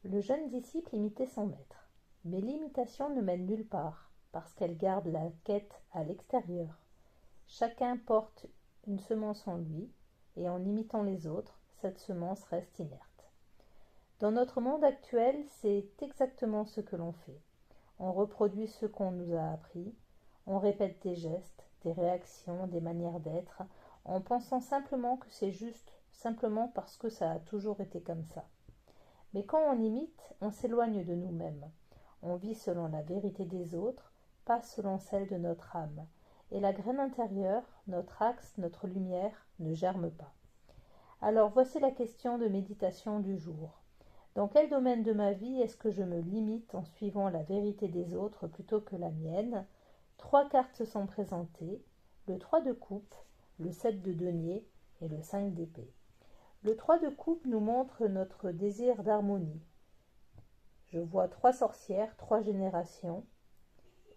Le jeune disciple imitait son maître. Mais l'imitation ne mène nulle part, parce qu'elle garde la quête à l'extérieur. Chacun porte une semence en lui, et en imitant les autres, cette semence reste inerte. Dans notre monde actuel, c'est exactement ce que l'on fait. On reproduit ce qu'on nous a appris, on répète des gestes, des réactions, des manières d'être, en pensant simplement que c'est juste, simplement parce que ça a toujours été comme ça. Mais quand on imite, on s'éloigne de nous-mêmes. On vit selon la vérité des autres, pas selon celle de notre âme. Et la graine intérieure, notre axe, notre lumière, ne germe pas. Alors voici la question de méditation du jour. Dans quel domaine de ma vie est-ce que je me limite en suivant la vérité des autres plutôt que la mienne? 3 cartes se sont présentées, le 3 de coupe, le 7 de denier et le 5 d'épée. Le 3 de coupe nous montre notre désir d'harmonie. Je vois 3 sorcières, 3 générations,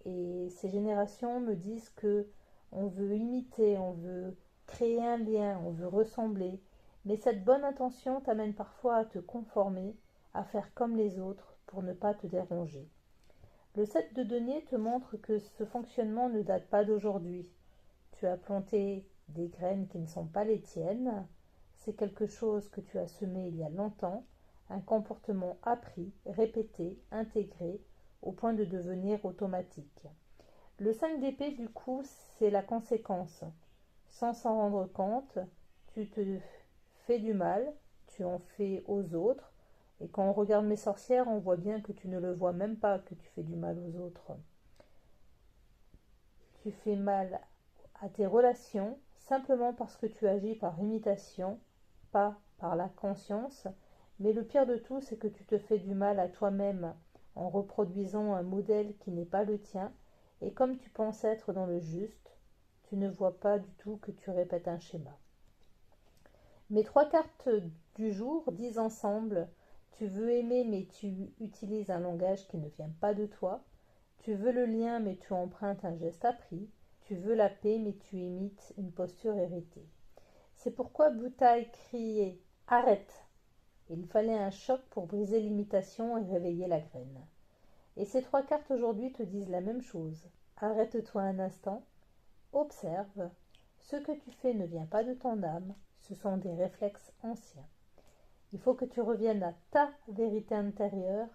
et ces générations me disent que on veut imiter, on veut créer un lien, on veut ressembler, mais cette bonne intention t'amène parfois à te conformer, à faire comme les autres pour ne pas te déranger. Le 7 de denier te montre que ce fonctionnement ne date pas d'aujourd'hui. Tu as planté des graines qui ne sont pas les tiennes, c'est quelque chose que tu as semé il y a longtemps, un comportement appris, répété, intégré, au point de devenir automatique. Le 5 d'épée, du coup, c'est la conséquence. Sans s'en rendre compte, tu te fais du mal, tu en fais aux autres, et quand on regarde mes sorcières, on voit bien que tu ne le vois même pas que tu fais du mal aux autres. Tu fais mal à tes relations simplement parce que tu agis par imitation, pas par la conscience, mais le pire de tout, c'est que tu te fais du mal à toi-même en reproduisant un modèle qui n'est pas le tien, et comme tu penses être dans le juste, tu ne vois pas du tout que tu répètes un schéma. Mes 3 cartes du jour disent ensemble: tu veux aimer mais tu utilises un langage qui ne vient pas de toi, tu veux le lien mais tu empruntes un geste appris, tu veux la paix mais tu imites une posture héritée. C'est pourquoi Bouddha criait: arrête! Il fallait un choc pour briser l'imitation et réveiller la graine. Et ces 3 cartes aujourd'hui te disent la même chose. Arrête-toi un instant, observe. Ce que tu fais ne vient pas de ton âme, ce sont des réflexes anciens. Il faut que tu reviennes à ta vérité intérieure,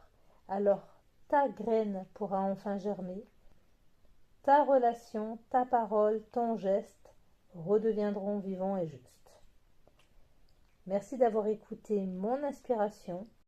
alors ta graine pourra enfin germer, ta relation, ta parole, ton geste redeviendront vivants et justes. Merci d'avoir écouté mon inspiration.